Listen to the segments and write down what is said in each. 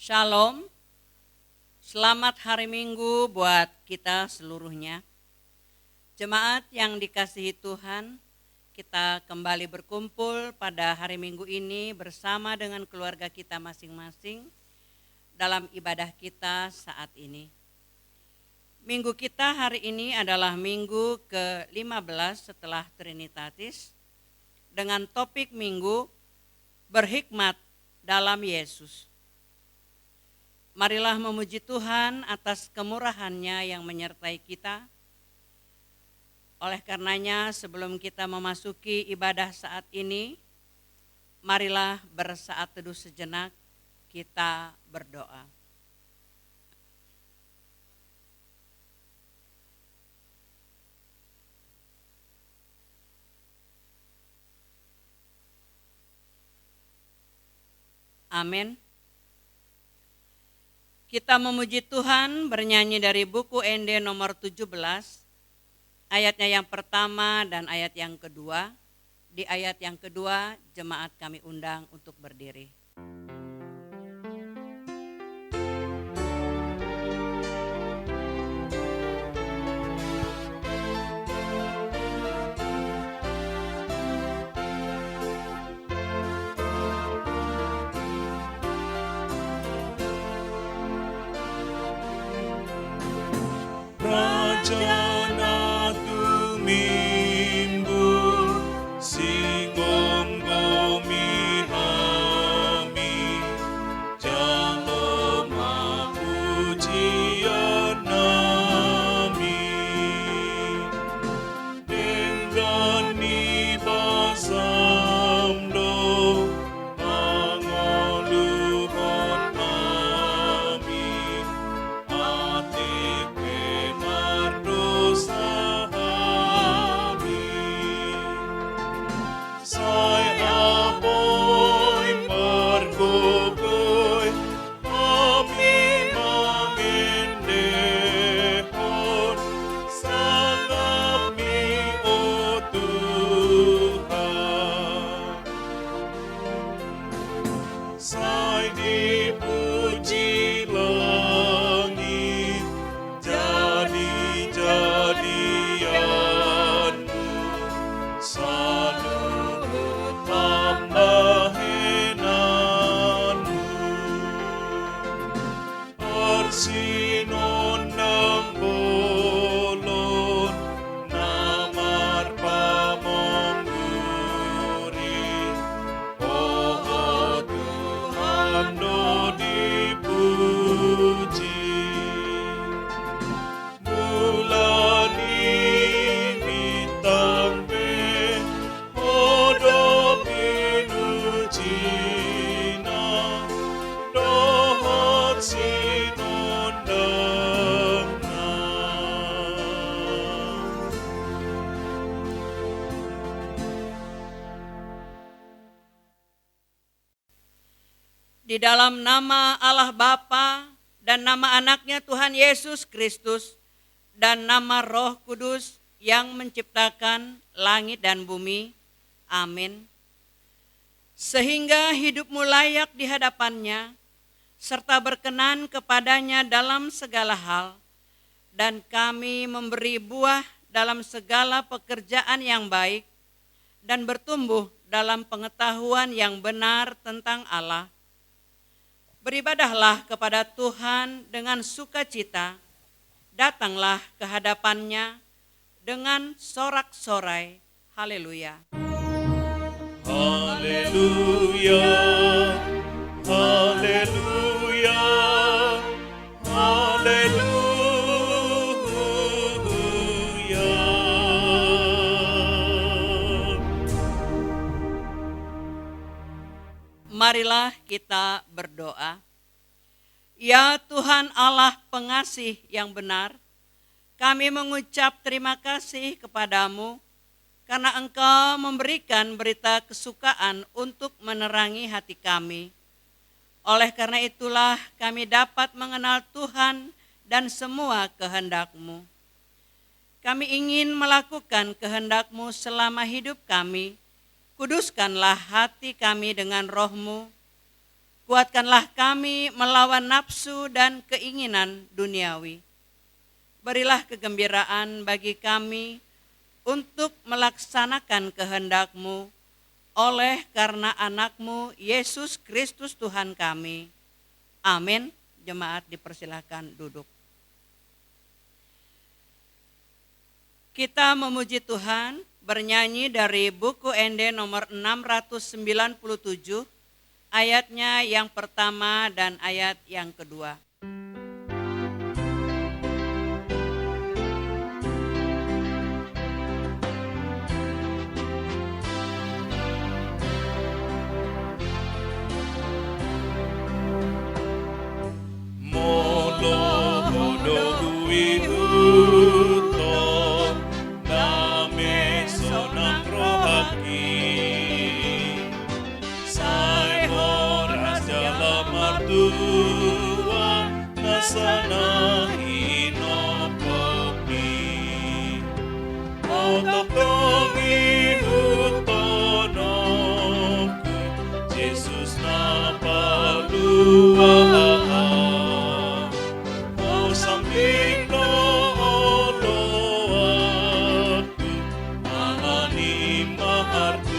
Shalom, selamat hari Minggu buat kita seluruhnya. Jemaat yang dikasihi Tuhan, kita kembali berkumpul pada hari Minggu ini bersama dengan keluarga kita masing-masing dalam ibadah kita saat ini. Minggu kita hari ini adalah minggu ke-15 setelah Trinitatis dengan topik minggu berhikmat dalam Yesus. Marilah memuji Tuhan atas kemurahan-Nya yang menyertai kita. Oleh karenanya sebelum kita memasuki ibadah saat ini, marilah bersaat teduh sejenak, kita berdoa. Amin. Kita memuji Tuhan bernyanyi dari buku ND nomor 17, ayatnya yang pertama dan ayat yang kedua. Di ayat yang kedua, jemaat kami undang untuk berdiri. Di dalam nama Allah Bapa dan nama anaknya Tuhan Yesus Kristus dan nama Roh Kudus yang menciptakan langit dan bumi. Amin. Sehingga hidupmu layak di hadapannya serta berkenan kepadanya dalam segala hal, dan kami memberi buah dalam segala pekerjaan yang baik dan bertumbuh dalam pengetahuan yang benar tentang Allah. Beribadahlah kepada Tuhan dengan sukacita, datanglah ke hadapannya dengan sorak-sorai. Haleluya. Haleluya, haleluya, haleluya. Marilah kita berdoa. Ya Tuhan Allah pengasih yang benar, kami mengucap terima kasih kepadamu karena Engkau memberikan berita kesukaan untuk menerangi hati kami. Oleh karena itulah kami dapat mengenal Tuhan dan semua kehendak-Mu. Kami ingin melakukan kehendak-Mu selama hidup kami. Kuduskanlah hati kami dengan Roh-Mu. Kuatkanlah kami melawan nafsu dan keinginan duniawi. Berilah kegembiraan bagi kami untuk melaksanakan kehendak-Mu oleh karena anak-Mu Yesus Kristus Tuhan kami. Amin. Jemaat dipersilahkan duduk. Kita memuji Tuhan bernyanyi dari buku ND nomor 697, ayatnya yang pertama dan ayat yang kedua. Sana inopopi ototongi hutonoku Jesus napalua o sampingno oloaku alani mahartua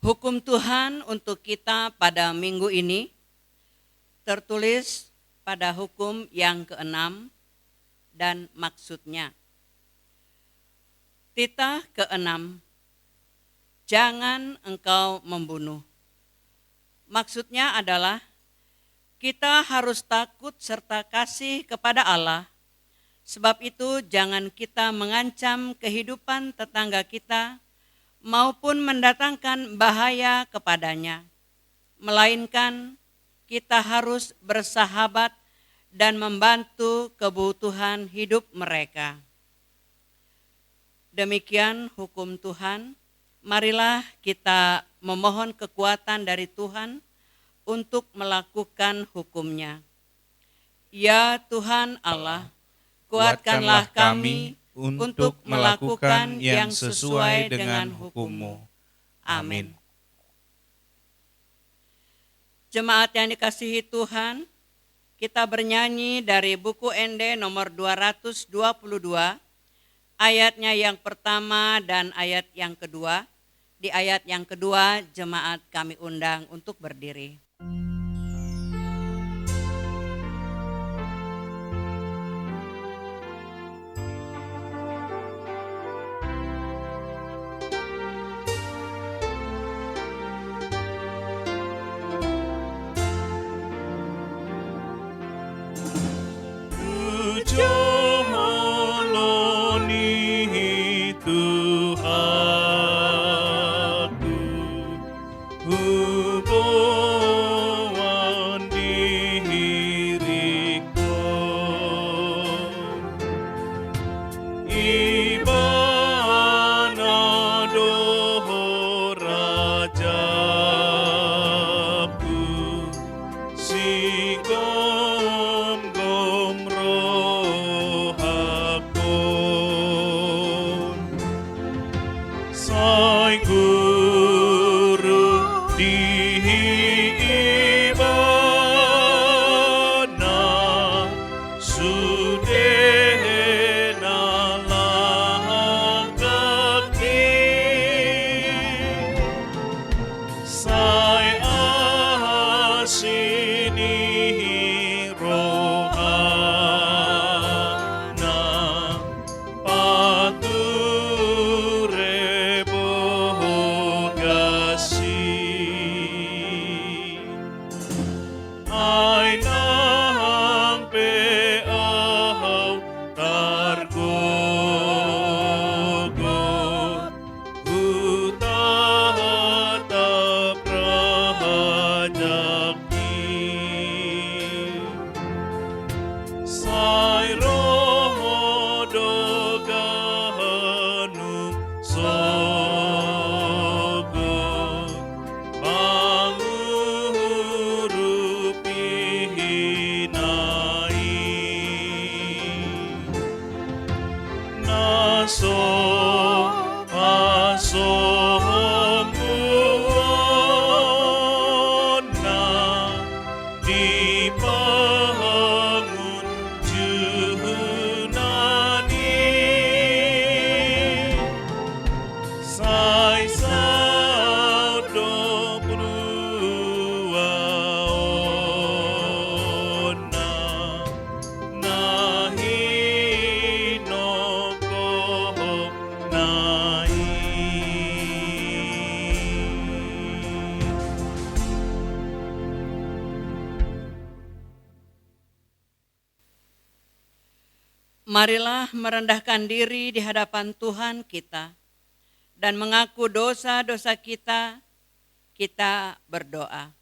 Hukum Tuhan untuk kita pada minggu ini tertulis pada hukum yang ke-6 dan maksudnya. Titah ke-6, jangan engkau membunuh. Maksudnya adalah kita harus takut serta kasih kepada Allah. Sebab itu jangan kita mengancam kehidupan tetangga kita maupun mendatangkan bahaya kepadanya. Melainkan kita harus bersahabat dan membantu kebutuhan hidup mereka. Demikian hukum Tuhan. Marilah kita memohon kekuatan dari Tuhan untuk melakukan hukum-Nya. Ya Tuhan Allah, kuatkanlah kami untuk melakukan yang sesuai dengan hukum-Mu. Amin. Jemaat yang dikasihi Tuhan, kita bernyanyi dari buku ND nomor 222, ayatnya yang pertama dan ayat yang kedua. Di ayat yang kedua, jemaat kami undang untuk berdiri. Sini ai nang pe au targogot utata prajaki sai roho doganum sogot pangurupihinai naso asomuona dibangun junani sai saudo pruaona nahi noko nai. Marilah merendahkan diri di hadapan Tuhan kita dan mengaku dosa-dosa kita. Kita berdoa.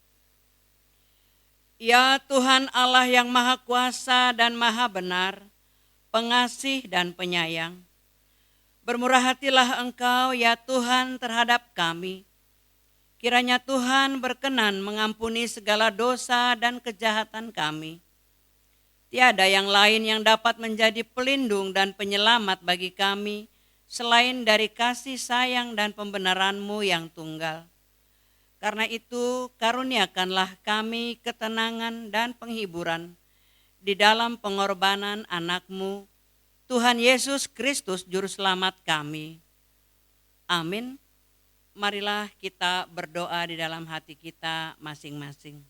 Ya Tuhan Allah yang Maha Kuasa dan Maha Benar, pengasih dan penyayang, bermurah hatilah Engkau ya Tuhan terhadap kami. Kiranya Tuhan berkenan mengampuni segala dosa dan kejahatan kami. Tiada yang lain yang dapat menjadi pelindung dan penyelamat bagi kami selain dari kasih sayang dan pembenaran-Mu yang tunggal. Karena itu, karuniakanlah kami ketenangan dan penghiburan di dalam pengorbanan anak-Mu, Tuhan Yesus Kristus Juru Selamat kami. Amin. Marilah kita berdoa di dalam hati kita masing-masing.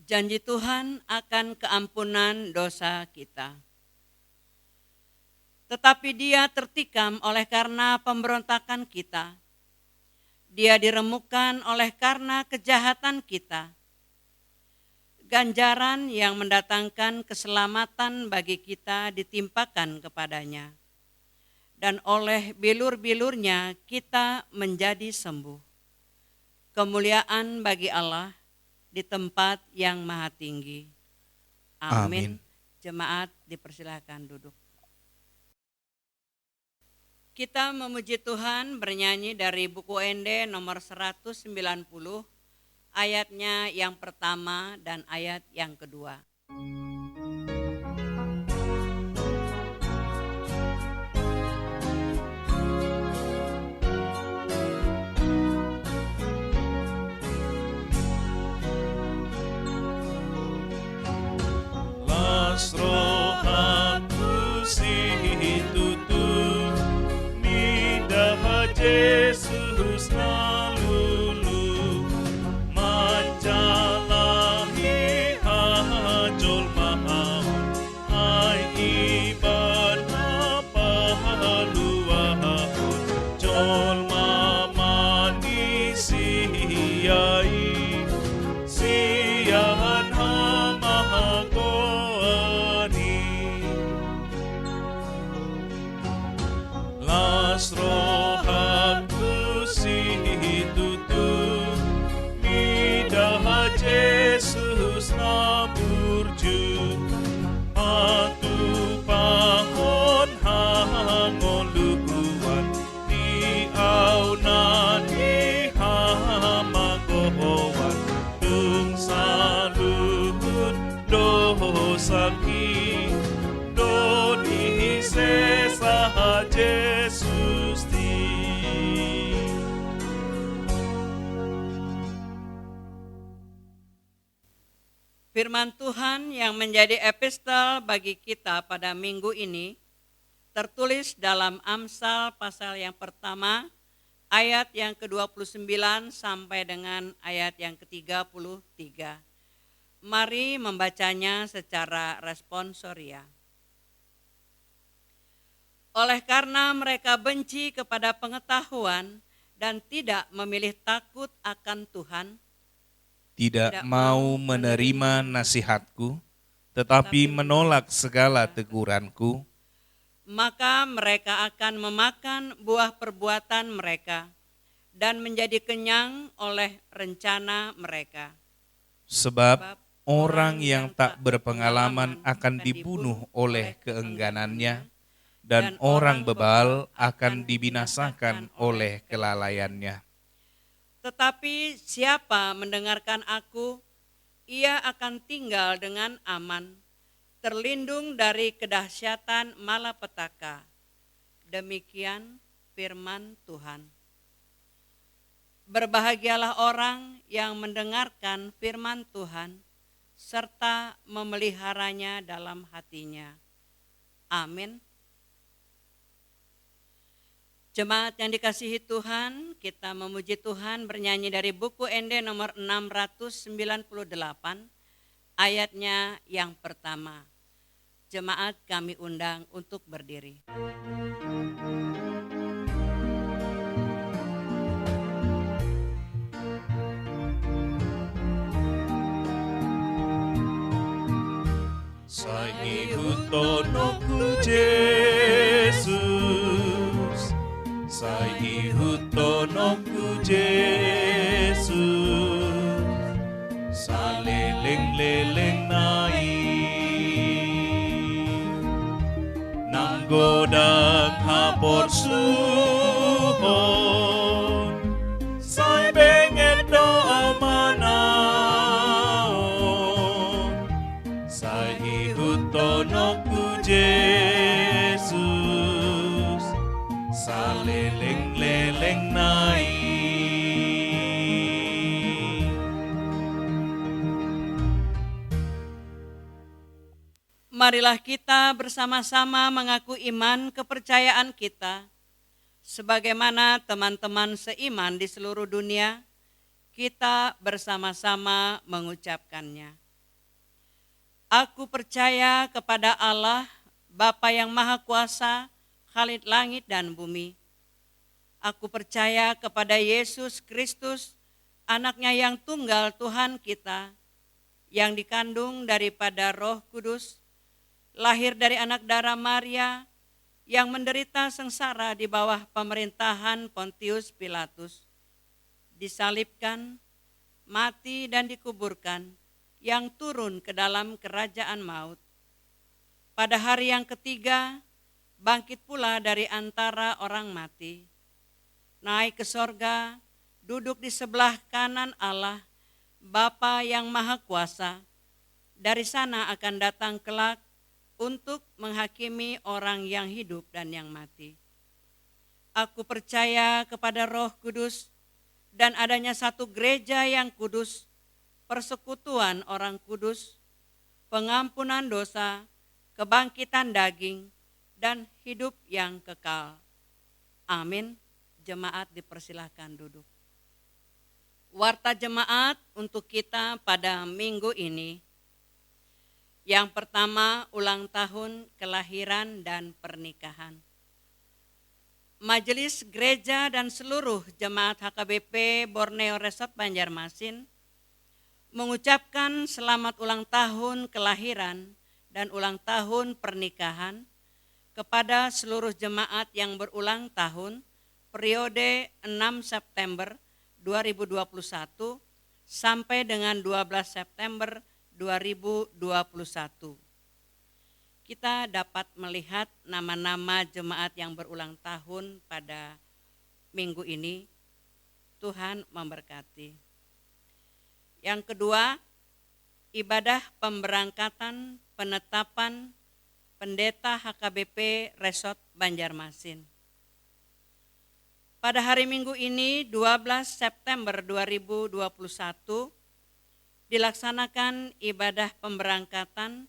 Janji Tuhan akan keampunan dosa kita. Tetapi Dia tertikam oleh karena pemberontakan kita. Dia diremukkan oleh karena kejahatan kita. Ganjaran yang mendatangkan keselamatan bagi kita ditimpakan kepadanya. Dan oleh bilur-bilurnya kita menjadi sembuh. Kemuliaan bagi Allah di tempat yang maha tinggi. Amin. Jemaat dipersilakan duduk. Kita memuji Tuhan bernyanyi dari buku Ende nomor 190, ayatnya yang pertama dan ayat yang kedua. Rohanku si tutu midah Jesus nalulu mancalahi jolmaon ai iban pahaluahon jolma manisiai siahan hamahagoani las rohatku situtu midah Jesus namurju atu pahon hangoluhuan di aunan di hamagohoan tung saluhun dosaki doni sesah Jesus di. Firman Tuhan yang menjadi epistel bagi kita pada minggu ini tertulis dalam Amsal pasal yang pertama ayat yang ke-29 sampai dengan ayat yang ke-33. Mari membacanya secara responsoria. Oleh karena mereka benci kepada pengetahuan dan tidak memilih takut akan Tuhan, tidak mau menerima nasihatku, tetapi menolak segala teguranku, maka mereka akan memakan buah perbuatan mereka dan menjadi kenyang oleh rencana mereka. sebab orang yang tak berpengalaman akan dibunuh oleh keengganannya, dan orang bebal akan dibinasakan oleh kelalaiannya. Tetapi siapa mendengarkan aku, ia akan tinggal dengan aman, terlindung dari kedahsyatan malapetaka. Demikian firman Tuhan. Berbahagialah orang yang mendengarkan firman Tuhan, serta memeliharanya dalam hatinya. Amin. Jemaat yang dikasihi Tuhan, kita memuji Tuhan bernyanyi dari buku ND nomor 698, ayatnya yang pertama. Jemaat kami undang untuk berdiri. Saihutonoku Jesus, Saihutonoku Jesus, saleleng-leleng nai, nanggodang hapor suhon, sai bengen doa manaon, Saihutonoku Jesus, saleleng-leleng nai. Marilah kita bersama-sama mengaku iman kepercayaan kita, sebagaimana teman-teman seiman di seluruh dunia, kita bersama-sama mengucapkannya. Aku percaya kepada Allah, Bapa yang Maha Kuasa, Khalid langit dan bumi. Aku percaya kepada Yesus Kristus, anaknya yang tunggal Tuhan kita, yang dikandung daripada Roh Kudus, lahir dari anak darah Maria, yang menderita sengsara di bawah pemerintahan Pontius Pilatus, disalibkan, mati dan dikuburkan, yang turun ke dalam kerajaan maut. Pada hari yang ketiga, bangkit pula dari antara orang mati, naik ke sorga, duduk di sebelah kanan Allah, Bapa yang Maha Kuasa. Dari sana akan datang kelak untuk menghakimi orang yang hidup dan yang mati. Aku percaya kepada Roh Kudus dan adanya satu gereja yang kudus, persekutuan orang kudus, pengampunan dosa, kebangkitan daging, dan hidup yang kekal. Amin. Jemaat dipersilahkan duduk. Warta jemaat untuk kita pada minggu ini. Yang pertama, ulang tahun kelahiran dan pernikahan. Majelis Gereja dan seluruh jemaat HKBP Borneo Resort Banjarmasin mengucapkan selamat ulang tahun kelahiran dan ulang tahun pernikahan kepada seluruh jemaat yang berulang tahun periode 6 September 2021 sampai dengan 12 September 2021. Kita dapat melihat nama-nama jemaat yang berulang tahun pada minggu ini. Tuhan memberkati. Yang kedua, ibadah pemberangkatan penetapan pendeta HKBP Resort Banjarmasin. Pada hari Minggu ini 12 September 2021 dilaksanakan ibadah pemberangkatan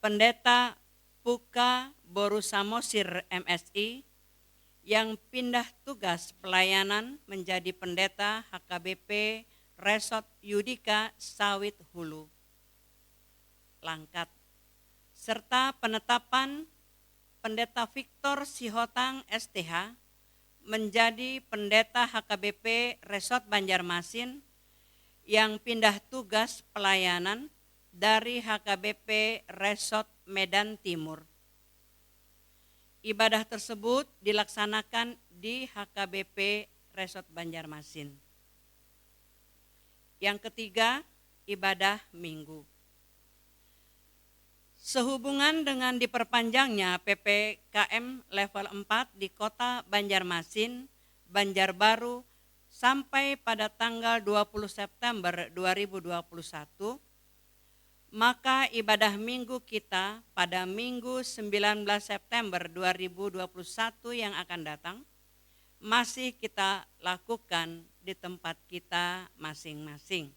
Pendeta Puka Boru Samosir MSI yang pindah tugas pelayanan menjadi pendeta HKBP Resort Yudika Sawit Hulu Langkat, serta penetapan Pendeta Victor Sihotang STH menjadi pendeta HKBP Resort Banjarmasin yang pindah tugas pelayanan dari HKBP Resort Medan Timur. Ibadah tersebut dilaksanakan di HKBP Resort Banjarmasin. Yang ketiga, ibadah Minggu. Sehubungan dengan diperpanjangnya PPKM level 4 di Kota Banjarmasin, Banjarbaru sampai pada tanggal 20 September 2021, maka ibadah minggu kita pada Minggu 19 September 2021 yang akan datang masih kita lakukan di tempat kita masing-masing.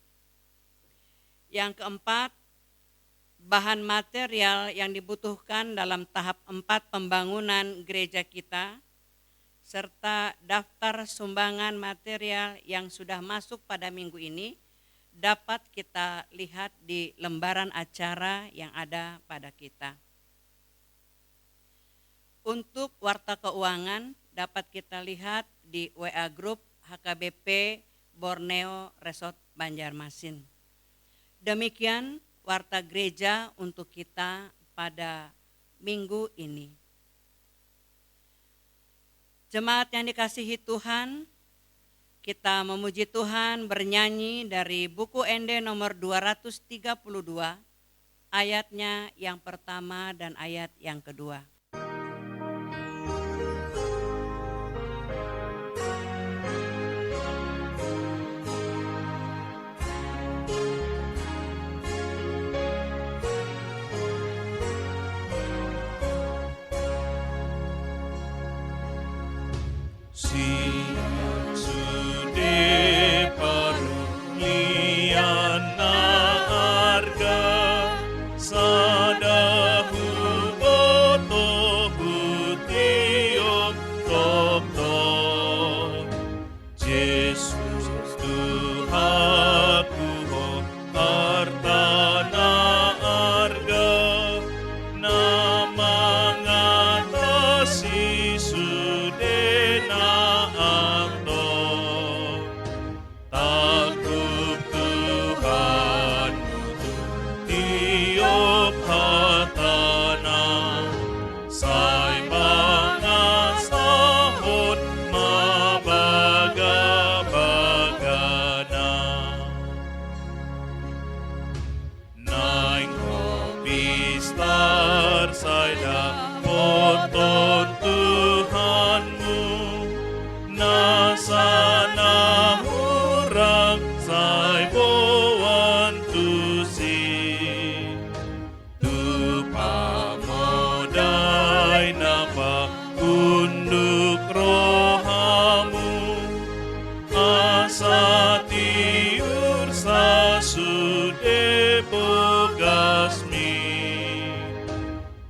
Yang keempat, bahan material yang dibutuhkan dalam tahap 4 pembangunan gereja kita, serta daftar sumbangan material yang sudah masuk pada minggu ini dapat kita lihat di lembaran acara yang ada pada kita. Untuk warta keuangan dapat kita lihat di WA Group HKBP Borneo Resort Banjarmasin. Demikian warta gereja untuk kita pada minggu ini. Jemaat yang dikasihi Tuhan, kita memuji Tuhan bernyanyi dari buku ND nomor 232, ayatnya yang pertama dan ayat yang kedua.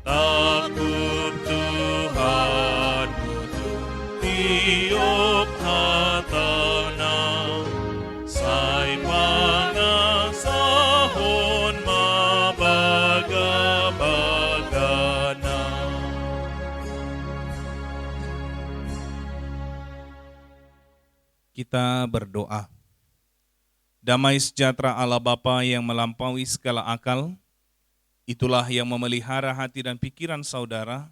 Aku kita berdoa. Damai sejahtera Allah Bapa yang melampaui segala akal, itulah yang memelihara hati dan pikiran saudara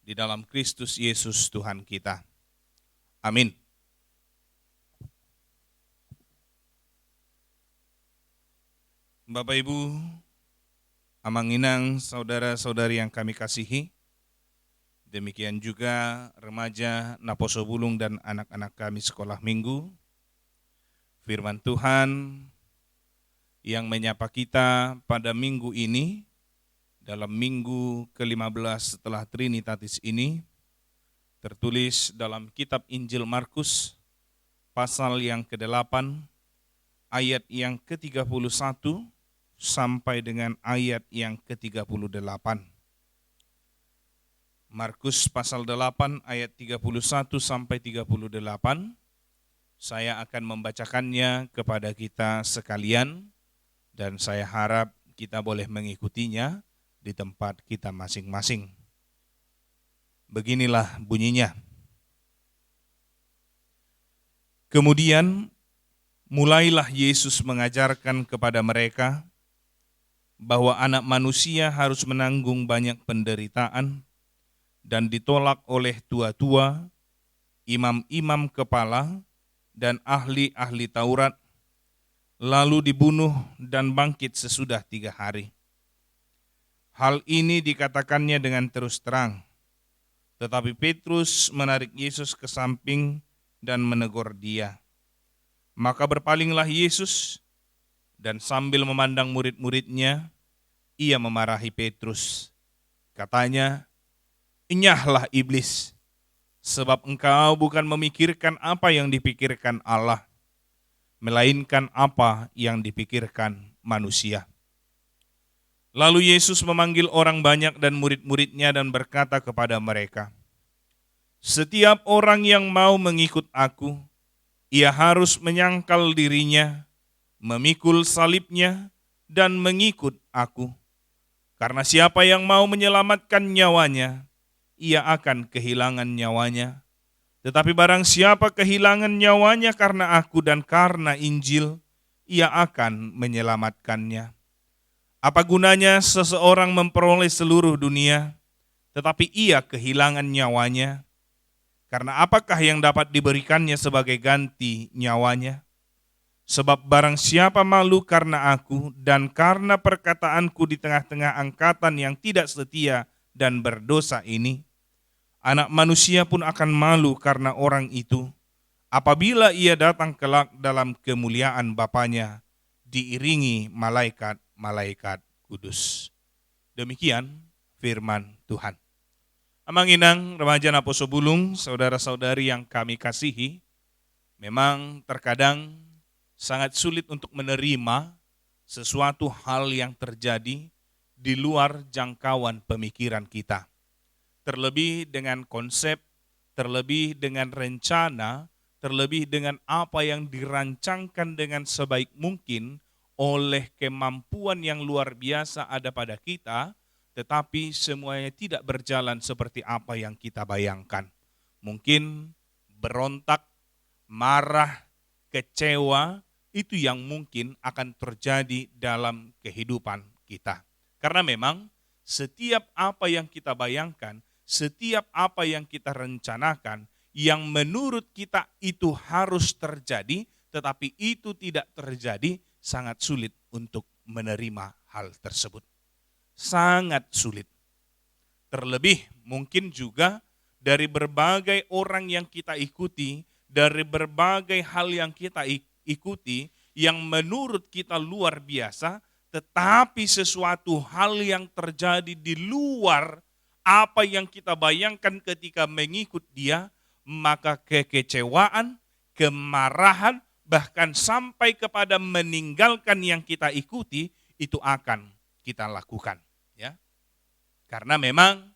di dalam Kristus Yesus Tuhan kita. Amin. Bapak Ibu, amang-inang, saudara-saudari yang kami kasihi, demikian juga remaja Naposo Bulung dan anak-anak kami sekolah minggu, firman Tuhan yang menyapa kita pada minggu ini, dalam minggu ke-15 setelah Trinitatis ini, tertulis dalam kitab Injil Markus, pasal yang ke-8, ayat yang ke-31, sampai dengan ayat yang ke-38. Markus pasal 8 ayat 31 sampai 38, saya akan membacakannya kepada kita sekalian dan saya harap kita boleh mengikutinya di tempat kita masing-masing. Beginilah bunyinya. Kemudian mulailah Yesus mengajarkan kepada mereka bahwa anak manusia harus menanggung banyak penderitaan dan ditolak oleh tua-tua, imam-imam kepala, dan ahli-ahli Taurat, lalu dibunuh dan bangkit sesudah 3 hari. Hal ini dikatakannya dengan terus terang, tetapi Petrus menarik Yesus ke samping dan menegur dia. Maka berpalinglah Yesus, dan sambil memandang murid-muridnya, ia memarahi Petrus. Katanya, "Enyahlah iblis, sebab engkau bukan memikirkan apa yang dipikirkan Allah, melainkan apa yang dipikirkan manusia." Lalu Yesus memanggil orang banyak dan murid-muridnya dan berkata kepada mereka, "Setiap orang yang mau mengikut aku, ia harus menyangkal dirinya, memikul salibnya, dan mengikut aku. Karena siapa yang mau menyelamatkan nyawanya, ia akan kehilangan nyawanya. Tetapi barang siapa kehilangan nyawanya karena aku dan karena Injil, ia akan menyelamatkannya. Apa gunanya seseorang memperoleh seluruh dunia, tetapi ia kehilangan nyawanya? Karena apakah yang dapat diberikannya sebagai ganti nyawanya? Sebab barang siapa malu karena aku dan karena perkataanku di tengah-tengah angkatan yang tidak setia dan berdosa ini, Anak Manusia pun akan malu karena orang itu, apabila ia datang kelak dalam kemuliaan Bapanya, diiringi malaikat-malaikat kudus." Demikian firman Tuhan. Amang-inang, remaja Naposo Bulung, saudara-saudari yang kami kasihi, memang terkadang sangat sulit untuk menerima sesuatu hal yang terjadi di luar jangkauan pemikiran kita. Terlebih dengan konsep, terlebih dengan rencana, terlebih dengan apa yang dirancangkan dengan sebaik mungkin oleh kemampuan yang luar biasa ada pada kita, tetapi semuanya tidak berjalan seperti apa yang kita bayangkan. Mungkin berontak, marah, kecewa, itu yang mungkin akan terjadi dalam kehidupan kita. Karena memang setiap apa yang kita bayangkan, setiap apa yang kita rencanakan, yang menurut kita itu harus terjadi, tetapi itu tidak terjadi, sangat sulit untuk menerima hal tersebut. Sangat sulit. Terlebih mungkin juga dari berbagai orang yang kita ikuti, dari berbagai hal yang kita ikuti, yang menurut kita luar biasa, tetapi sesuatu hal yang terjadi di luar apa yang kita bayangkan ketika mengikut dia, maka kekecewaan, kemarahan, bahkan sampai kepada meninggalkan yang kita ikuti, itu akan kita lakukan. Ya. Karena memang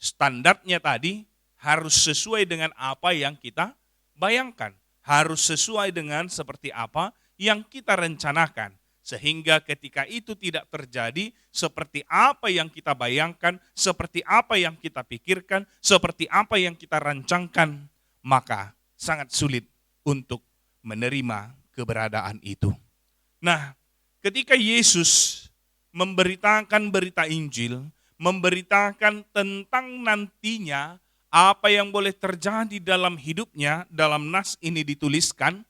standarnya tadi harus sesuai dengan apa yang kita bayangkan. Harus sesuai dengan seperti apa yang kita rencanakan. Sehingga ketika itu tidak terjadi seperti apa yang kita bayangkan, seperti apa yang kita pikirkan, seperti apa yang kita rancangkan, maka sangat sulit untuk menerima keberadaan itu. Nah, ketika Yesus memberitakan berita Injil, memberitakan tentang nantinya apa yang boleh terjadi dalam hidupnya, dalam nas ini dituliskan,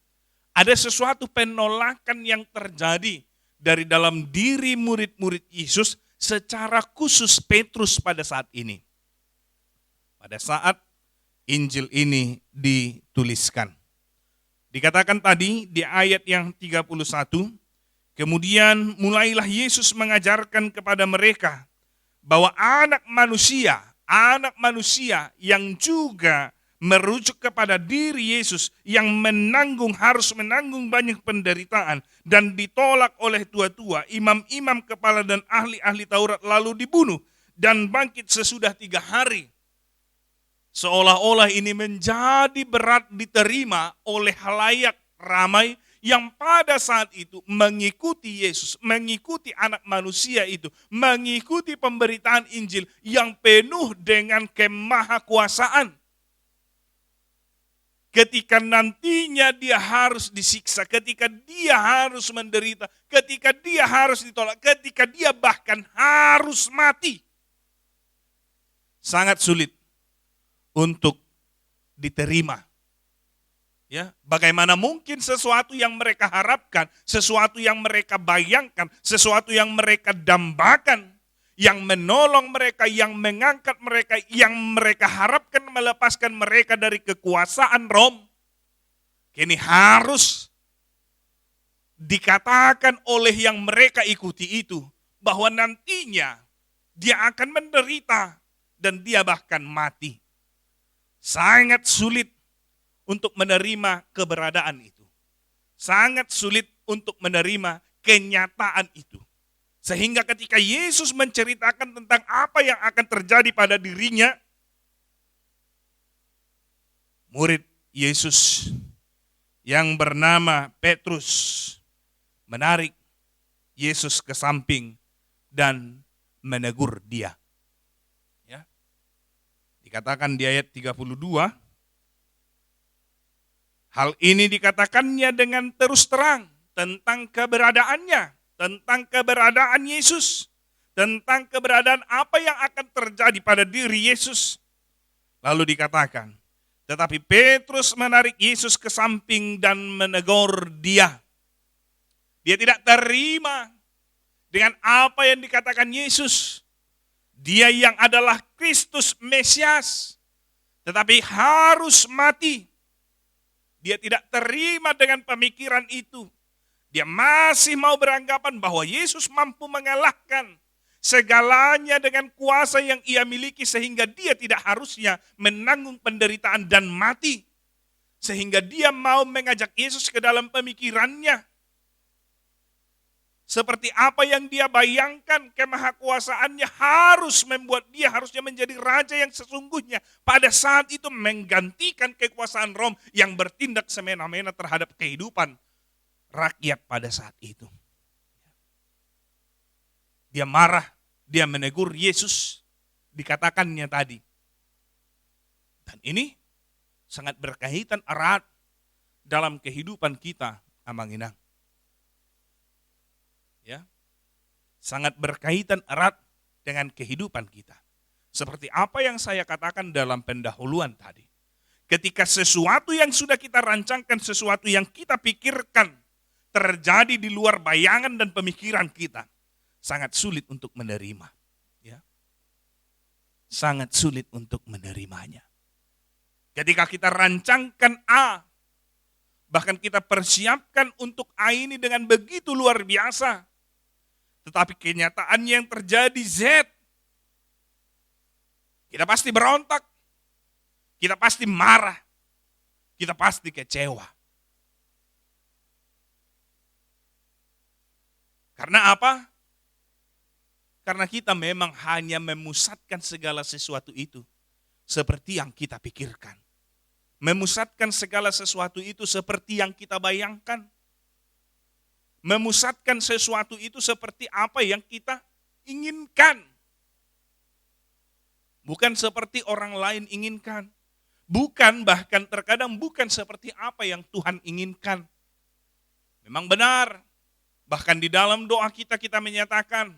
ada sesuatu penolakan yang terjadi dari dalam diri murid-murid Yesus secara khusus Petrus pada saat ini. Pada saat Injil ini dituliskan. Dikatakan tadi di ayat yang 31, kemudian mulailah Yesus mengajarkan kepada mereka bahwa anak manusia yang juga merujuk kepada diri Yesus yang harus menanggung banyak penderitaan dan ditolak oleh tua-tua, imam-imam kepala dan ahli-ahli Taurat lalu dibunuh dan bangkit sesudah 3 hari. Seolah-olah ini menjadi berat diterima oleh halayak ramai yang pada saat itu mengikuti Yesus, mengikuti anak manusia itu, mengikuti pemberitaan Injil yang penuh dengan kemahakuasaan. Ketika nantinya dia harus disiksa, ketika dia harus menderita, ketika dia harus ditolak, ketika dia bahkan harus mati. Sangat sulit untuk diterima. Ya, bagaimana mungkin sesuatu yang mereka harapkan, sesuatu yang mereka bayangkan, sesuatu yang mereka dambakan, yang menolong mereka, yang mengangkat mereka, yang mereka harapkan melepaskan mereka dari kekuasaan Rom, kini harus dikatakan oleh yang mereka ikuti itu, bahwa nantinya dia akan menderita dan dia bahkan mati. Sangat sulit untuk menerima keberadaan itu. Sangat sulit untuk menerima kenyataan itu. Sehingga ketika Yesus menceritakan tentang apa yang akan terjadi pada dirinya, murid Yesus yang bernama Petrus menarik Yesus ke samping dan menegur dia. Ya. Dikatakan di ayat 32, hal ini dikatakannya dengan terus terang tentang keberadaannya, tentang keberadaan Yesus, tentang keberadaan apa yang akan terjadi pada diri Yesus. Lalu dikatakan, tetapi Petrus menarik Yesus ke samping dan menegur dia. Dia tidak terima dengan apa yang dikatakan Yesus. Dia yang adalah Kristus Mesias, tetapi harus mati. Dia tidak terima dengan pemikiran itu. Dia masih mau beranggapan bahwa Yesus mampu mengalahkan segalanya dengan kuasa yang ia miliki sehingga dia tidak harusnya menanggung penderitaan dan mati. Sehingga dia mau mengajak Yesus ke dalam pemikirannya. Seperti apa yang dia bayangkan, kemahakuasaannya harus membuat dia harusnya menjadi raja yang sesungguhnya. Pada saat itu menggantikan kekuasaan Rom yang bertindak semena-mena terhadap kehidupan rakyat pada saat itu. Dia marah, dia menegur Yesus, dikatakannya tadi. Dan ini sangat berkaitan erat dalam kehidupan kita, Amang Inang. Ya, sangat berkaitan erat dengan kehidupan kita. Seperti apa yang saya katakan dalam pendahuluan tadi. Ketika sesuatu yang sudah kita rancangkan, sesuatu yang kita pikirkan terjadi di luar bayangan dan pemikiran kita, sangat sulit untuk menerima. Ya, sangat sulit untuk menerimanya. Ketika kita rancangkan A, bahkan kita persiapkan untuk A ini dengan begitu luar biasa, tetapi kenyataannya yang terjadi Z, kita pasti berontak, kita pasti marah, kita pasti kecewa. Karena apa? Karena kita memang hanya memusatkan segala sesuatu itu seperti yang kita pikirkan. Memusatkan segala sesuatu itu seperti yang kita bayangkan. Memusatkan sesuatu itu seperti apa yang kita inginkan. Bukan seperti orang lain inginkan. bahkan terkadang bukan seperti apa yang Tuhan inginkan. Memang benar, bahkan di dalam doa kita menyatakan,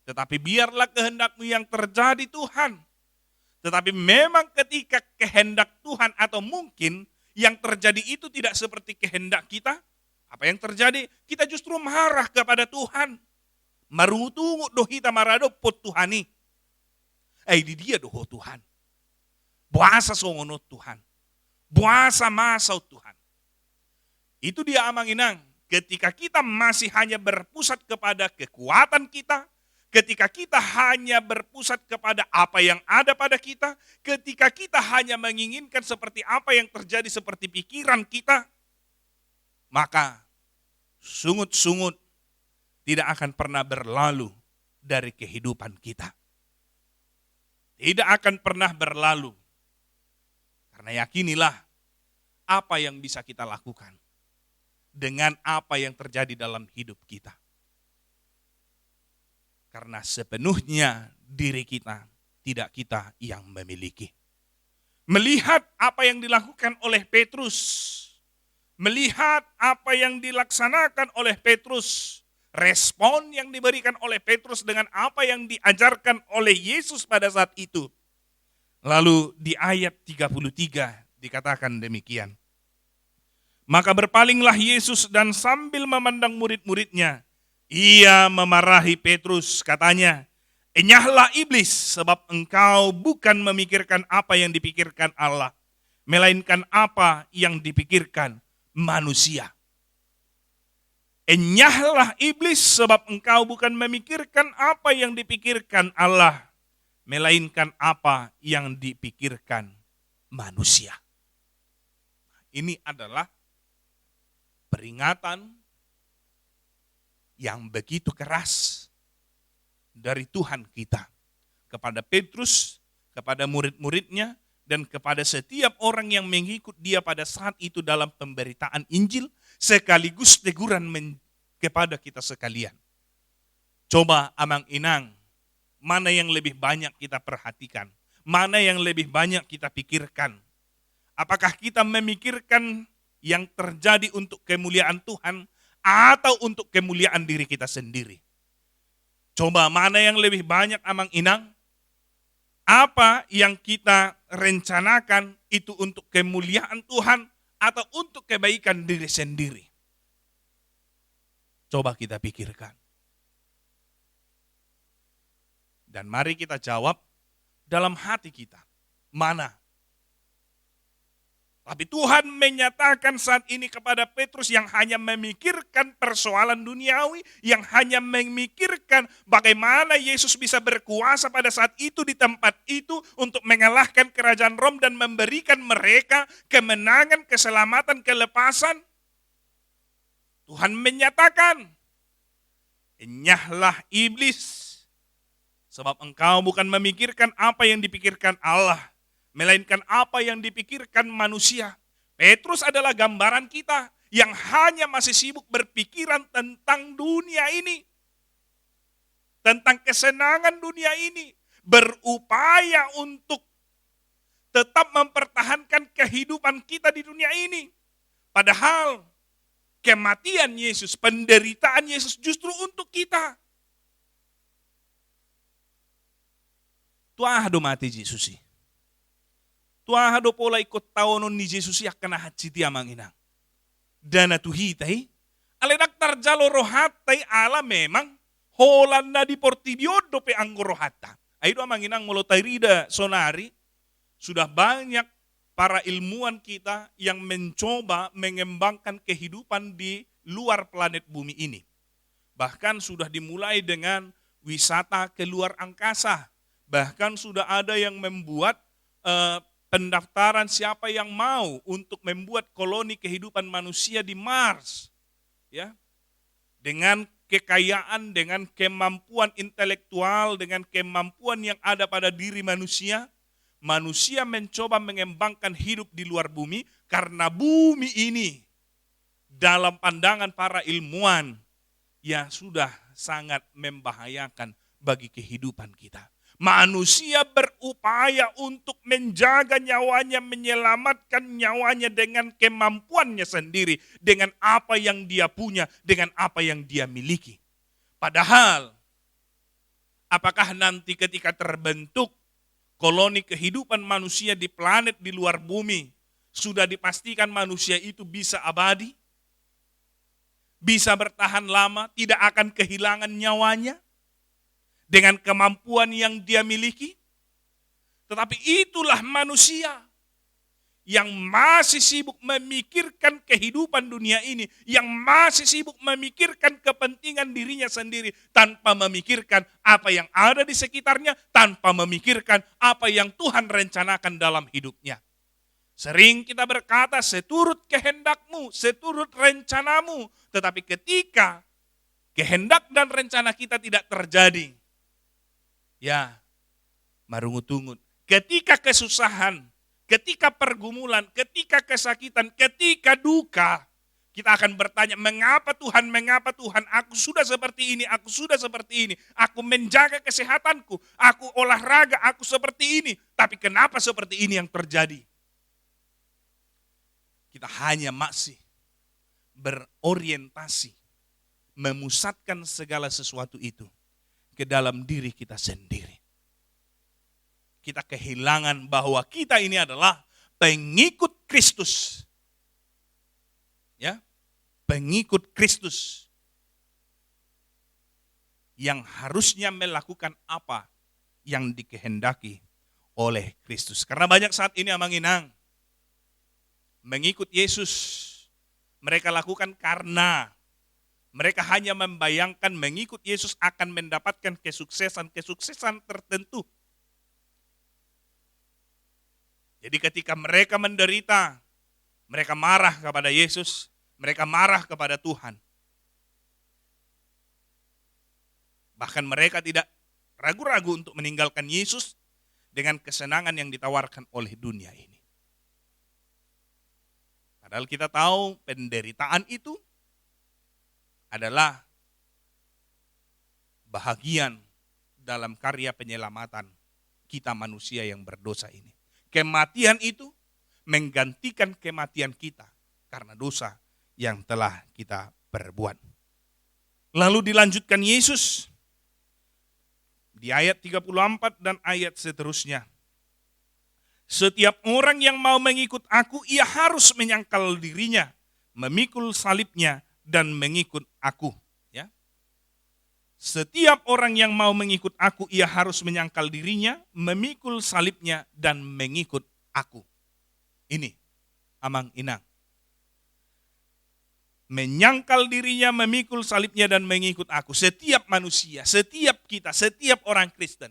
tetapi biarlah kehendak-Mu yang terjadi Tuhan. Tetapi memang ketika kehendak Tuhan atau mungkin yang terjadi itu tidak seperti kehendak kita, apa yang terjadi? Kita justru marah kepada Tuhan. Marutungu dohita marado pot Tuhani. Di dia doho Tuhan. Buasa songono Tuhan. Buasa masau Tuhan. Itu dia amanginang. Ketika kita masih hanya berpusat kepada kekuatan kita, ketika kita hanya berpusat kepada apa yang ada pada kita, ketika kita hanya menginginkan seperti apa yang terjadi seperti pikiran kita, maka sungut-sungut tidak akan pernah berlalu dari kehidupan kita. Tidak akan pernah berlalu. Karena yakinilah apa yang bisa kita lakukan dengan apa yang terjadi dalam hidup kita. Karena sepenuhnya diri kita tidak kita yang memiliki. Melihat apa yang dilakukan oleh Petrus, melihat apa yang dilaksanakan oleh Petrus, respon yang diberikan oleh Petrus dengan apa yang diajarkan oleh Yesus pada saat itu. Lalu di ayat 33 dikatakan demikian. Maka berpalinglah Yesus dan sambil memandang murid-muridnya, ia memarahi Petrus, katanya, "Enyahlah iblis, sebab engkau bukan memikirkan apa yang dipikirkan Allah, melainkan apa yang dipikirkan manusia." Enyahlah iblis, sebab engkau bukan memikirkan apa yang dipikirkan Allah, melainkan apa yang dipikirkan manusia. Ini adalah peringatan yang begitu keras dari Tuhan kita kepada Petrus, kepada murid-muridnya, dan kepada setiap orang yang mengikut dia pada saat itu dalam pemberitaan Injil, sekaligus teguran kepada kita sekalian. Coba amang inang, mana yang lebih banyak kita perhatikan, mana yang lebih banyak kita pikirkan. Apakah kita memikirkan yang terjadi untuk kemuliaan Tuhan atau untuk kemuliaan diri kita sendiri? Coba mana yang lebih banyak amang inang? Apa yang kita rencanakan itu untuk kemuliaan Tuhan atau untuk kebaikan diri sendiri? Coba kita pikirkan. Dan mari kita jawab dalam hati kita. Mana? Tapi Tuhan menyatakan saat ini kepada Petrus yang hanya memikirkan persoalan duniawi, yang hanya memikirkan bagaimana Yesus bisa berkuasa pada saat itu di tempat itu untuk mengalahkan kerajaan Rom dan memberikan mereka kemenangan, keselamatan, kelepasan. Tuhan menyatakan, "Enyahlah iblis, sebab engkau bukan memikirkan apa yang dipikirkan Allah, melainkan apa yang dipikirkan manusia." Petrus adalah gambaran kita yang hanya masih sibuk berpikiran tentang dunia ini. Tentang kesenangan dunia ini. Berupaya untuk tetap mempertahankan kehidupan kita di dunia ini. Padahal kematian Yesus, penderitaan Yesus justru untuk kita. Tuah do mati Yesus sih. Tuah do pola ikut taonon ni Yesus yak kena haciti amang inang. Dana tuhitai, aledak tarjalo rohatai ala memang holanda di portibiodo pe anggo rohata. Aido amang inang molotai rida sonari, sudah banyak para ilmuwan kita yang mencoba mengembangkan kehidupan di luar planet bumi ini. Bahkan sudah dimulai dengan wisata ke luar angkasa. Bahkan sudah ada yang membuat pendaftaran siapa yang mau untuk membuat koloni kehidupan manusia di Mars. Ya. Dengan kekayaan, dengan kemampuan intelektual, dengan kemampuan yang ada pada diri manusia, manusia mencoba mengembangkan hidup di luar bumi karena bumi ini dalam pandangan para ilmuwan ya sudah sangat membahayakan bagi kehidupan kita. Manusia berupaya untuk menjaga nyawanya, menyelamatkan nyawanya dengan kemampuannya sendiri, dengan apa yang dia punya, dengan apa yang dia miliki. Padahal, apakah nanti ketika terbentuk koloni kehidupan manusia di planet di luar bumi, sudah dipastikan manusia itu bisa abadi? Bisa bertahan lama, tidak akan kehilangan nyawanya? Dengan kemampuan yang dia miliki? Tetapi itulah manusia yang masih sibuk memikirkan kehidupan dunia ini, yang masih sibuk memikirkan kepentingan dirinya sendiri, tanpa memikirkan apa yang ada di sekitarnya, tanpa memikirkan apa yang Tuhan rencanakan dalam hidupnya. Sering kita berkata, seturut kehendakmu, seturut rencanamu, tetapi ketika kehendak dan rencana kita tidak terjadi, ya, marungut-ungut. Ketika kesusahan, ketika pergumulan, ketika kesakitan, ketika duka, kita akan bertanya, mengapa Tuhan, aku sudah seperti ini, aku sudah seperti ini, aku menjaga kesehatanku, aku olahraga, aku seperti ini, tapi kenapa seperti ini yang terjadi? Kita hanya masih berorientasi, memusatkan segala sesuatu itu ke dalam diri kita sendiri. Kita kehilangan bahwa kita ini adalah pengikut Kristus. Ya, pengikut Kristus yang harusnya melakukan apa yang dikehendaki oleh Kristus. Karena banyak saat ini Amang Inang mengikut Yesus, mereka lakukan karena mereka hanya membayangkan mengikut Yesus akan mendapatkan kesuksesan tertentu. Jadi ketika mereka menderita, mereka marah kepada Yesus, mereka marah kepada Tuhan. Bahkan mereka tidak ragu-ragu untuk meninggalkan Yesus dengan kesenangan yang ditawarkan oleh dunia ini. Padahal kita tahu penderitaan itu adalah bahagian dalam karya penyelamatan kita manusia yang berdosa ini. Kematian itu menggantikan kematian kita karena dosa yang telah kita perbuat. Lalu dilanjutkan Yesus di ayat 34 dan ayat seterusnya. Setiap orang yang mau mengikut aku, ia harus menyangkal dirinya, memikul salibnya, dan mengikut aku. Ya. Setiap orang yang mau mengikut aku, ia harus menyangkal dirinya, memikul salibnya, dan mengikut aku. Ini, Amang Inang. Menyangkal dirinya, memikul salibnya, dan mengikut aku. Setiap manusia, setiap kita, setiap orang Kristen,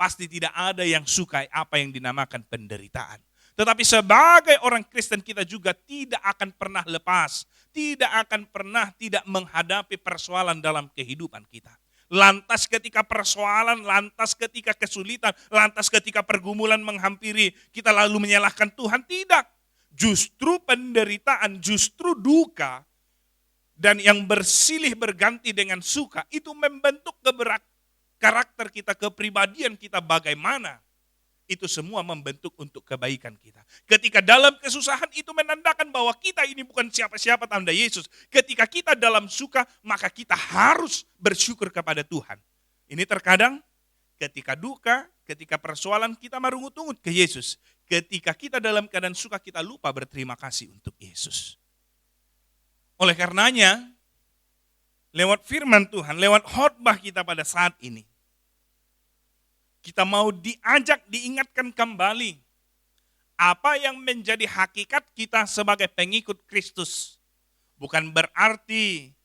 pasti tidak ada yang suka apa yang dinamakan penderitaan. Tetapi sebagai orang Kristen kita juga tidak akan pernah lepas, tidak akan pernah tidak menghadapi persoalan dalam kehidupan kita. Lantas ketika persoalan, lantas ketika kesulitan, lantas ketika pergumulan menghampiri, kita lalu menyalahkan Tuhan. Tidak. Justru penderitaan, justru duka, dan yang bersilih berganti dengan suka, itu membentuk karakter kita, kepribadian kita bagaimana. Itu semua membentuk untuk kebaikan kita. Ketika dalam kesusahan itu menandakan bahwa kita ini bukan siapa-siapa tanda Yesus. Ketika kita dalam suka, maka kita harus bersyukur kepada Tuhan. Ini terkadang ketika duka, ketika persoalan kita merungut-ungut ke Yesus. Ketika kita dalam keadaan suka, kita lupa berterima kasih untuk Yesus. Oleh karenanya, lewat firman Tuhan, lewat khotbah kita pada saat ini, kita mau diajak, diingatkan kembali apa yang menjadi hakikat kita sebagai pengikut Kristus. Bukan berarti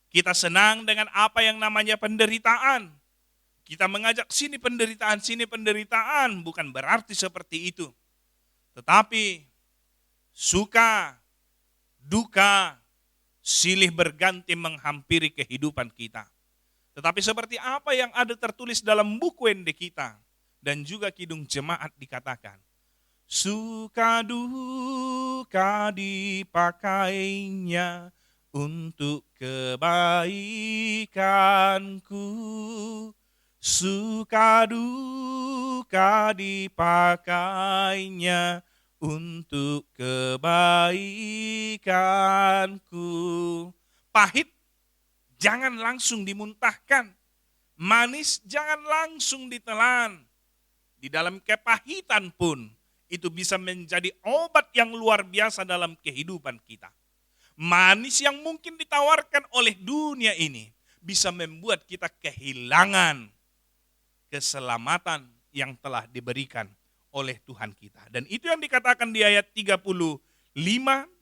kita senang dengan apa yang namanya penderitaan. Kita mengajak sini penderitaan, bukan berarti seperti itu. Tetapi suka, duka, silih berganti menghampiri kehidupan kita. Tetapi seperti apa yang ada tertulis dalam buku Ende kita dan juga Kidung Jemaat dikatakan, suka duka dipakainya untuk kebaikanku, suka duka dipakainya untuk kebaikanku. Pahit jangan langsung dimuntahkan, manis jangan langsung ditelan. Di dalam kepahitan pun itu bisa menjadi obat yang luar biasa dalam kehidupan kita. Manis yang mungkin ditawarkan oleh dunia ini bisa membuat kita kehilangan keselamatan yang telah diberikan oleh Tuhan kita. Dan itu yang dikatakan di ayat 35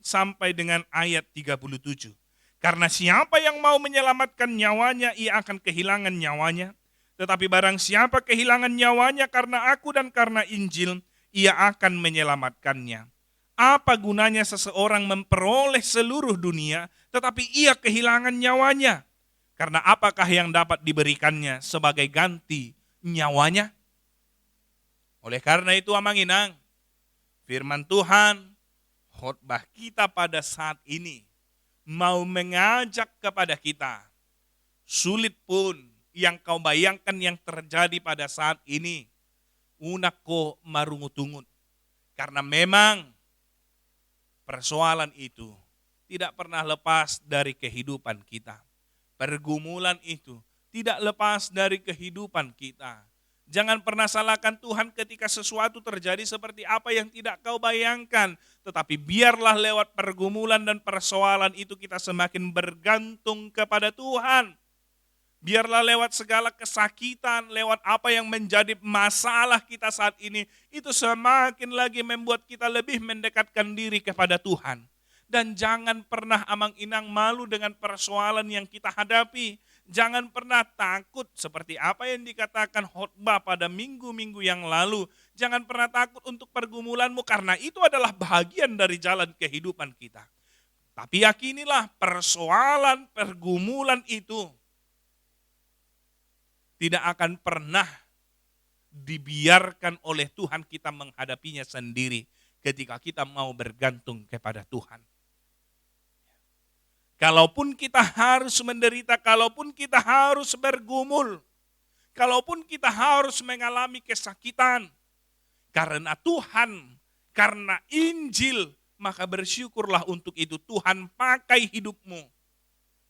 sampai dengan ayat 37. Karena siapa yang mau menyelamatkan nyawanya, ia akan kehilangan nyawanya. Tetapi barang siapa kehilangan nyawanya karena aku dan karena Injil, ia akan menyelamatkannya. Apa gunanya seseorang memperoleh seluruh dunia, tetapi ia kehilangan nyawanya? Karena apakah yang dapat diberikannya sebagai ganti nyawanya? Oleh karena itu amang inang, firman Tuhan, khotbah kita pada saat ini mau mengajak kepada kita, sulit pun yang kau bayangkan yang terjadi pada saat ini, unako marungutungut. Karena memang persoalan itu tidak pernah lepas dari kehidupan kita. Pergumulan itu tidak lepas dari kehidupan kita. Jangan pernah salahkan Tuhan ketika sesuatu terjadi seperti apa yang tidak kau bayangkan. Tetapi biarlah lewat pergumulan dan persoalan itu kita semakin bergantung kepada Tuhan. Biarlah lewat segala kesakitan, lewat apa yang menjadi masalah kita saat ini, itu semakin lagi membuat kita lebih mendekatkan diri kepada Tuhan. Dan jangan pernah amang inang malu dengan persoalan yang kita hadapi. Jangan pernah takut seperti apa yang dikatakan khotbah pada minggu-minggu yang lalu. Jangan pernah takut untuk pergumulanmu karena itu adalah bagian dari jalan kehidupan kita. Tapi yakinilah persoalan, pergumulan itu tidak akan pernah dibiarkan oleh Tuhan kita menghadapinya sendiri ketika kita mau bergantung kepada Tuhan. Kalaupun kita harus menderita, kalaupun kita harus bergumul, kalaupun kita harus mengalami kesakitan, karena Tuhan, karena Injil, maka bersyukurlah untuk itu. Tuhan pakai hidupmu,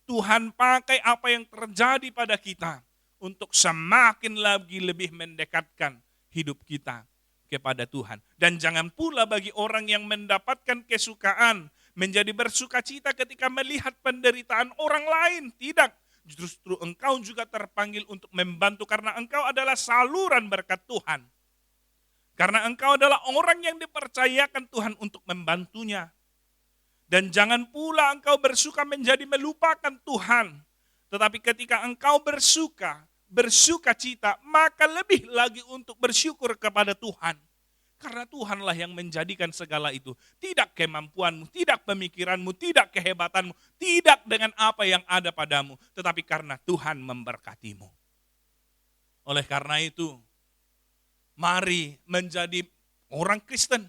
Tuhan pakai apa yang terjadi pada kita untuk semakin lagi lebih mendekatkan hidup kita kepada Tuhan. Dan jangan pula bagi orang yang mendapatkan kesukaan menjadi bersukacita ketika melihat penderitaan orang lain. Tidak, justru engkau juga terpanggil untuk membantu karena engkau adalah saluran berkat Tuhan. Karena engkau adalah orang yang dipercayakan Tuhan untuk membantunya. Dan jangan pula engkau bersuka menjadi melupakan Tuhan. Tetapi ketika engkau bersuka cita, maka lebih lagi untuk bersyukur kepada Tuhan. Karena Tuhanlah yang menjadikan segala itu. Tidak kemampuanmu, tidak pemikiranmu, tidak kehebatanmu, tidak dengan apa yang ada padamu. Tetapi karena Tuhan memberkatimu. Oleh karena itu, mari menjadi orang Kristen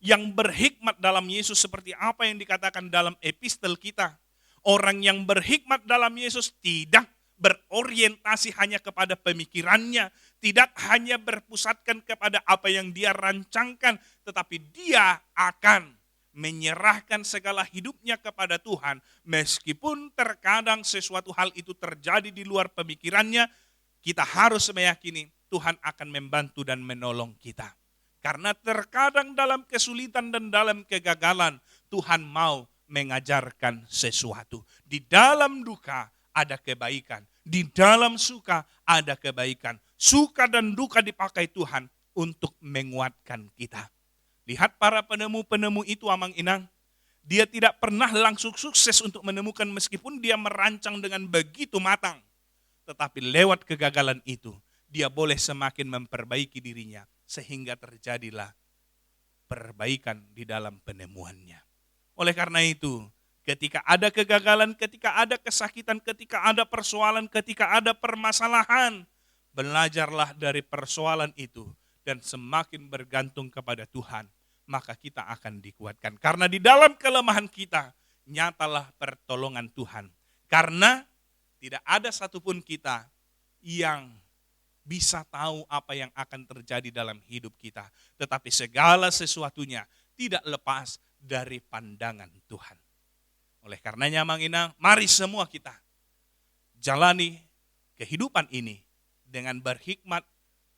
yang berhikmat dalam Yesus seperti apa yang dikatakan dalam epistel kita. Orang yang berhikmat dalam Yesus tidak berorientasi hanya kepada pemikirannya, tidak hanya berpusatkan kepada apa yang dia rancangkan, tetapi dia akan menyerahkan segala hidupnya kepada Tuhan. Meskipun terkadang sesuatu hal itu terjadi di luar pemikirannya, kita harus meyakini Tuhan akan membantu dan menolong kita. Karena terkadang dalam kesulitan dan dalam kegagalan, Tuhan mau mengajarkan sesuatu. Di dalam duka ada kebaikan. Di dalam suka ada kebaikan. Suka dan duka dipakai Tuhan untuk menguatkan kita. Lihat para penemu-penemu itu amang inang. Dia tidak pernah langsung sukses untuk menemukan meskipun dia merancang dengan begitu matang. Tetapi lewat kegagalan itu, dia boleh semakin memperbaiki dirinya. Sehingga terjadilah perbaikan di dalam penemuannya. Oleh karena itu, ketika ada kegagalan, ketika ada kesakitan, ketika ada persoalan, ketika ada permasalahan, belajarlah dari persoalan itu dan semakin bergantung kepada Tuhan, maka kita akan dikuatkan. Karena di dalam kelemahan kita, nyatalah pertolongan Tuhan. Karena tidak ada satupun kita yang bisa tahu apa yang akan terjadi dalam hidup kita. Tetapi segala sesuatunya tidak lepas dari pandangan Tuhan. Oleh karenanya Mang Inang, mari semua kita jalani kehidupan ini dengan berhikmat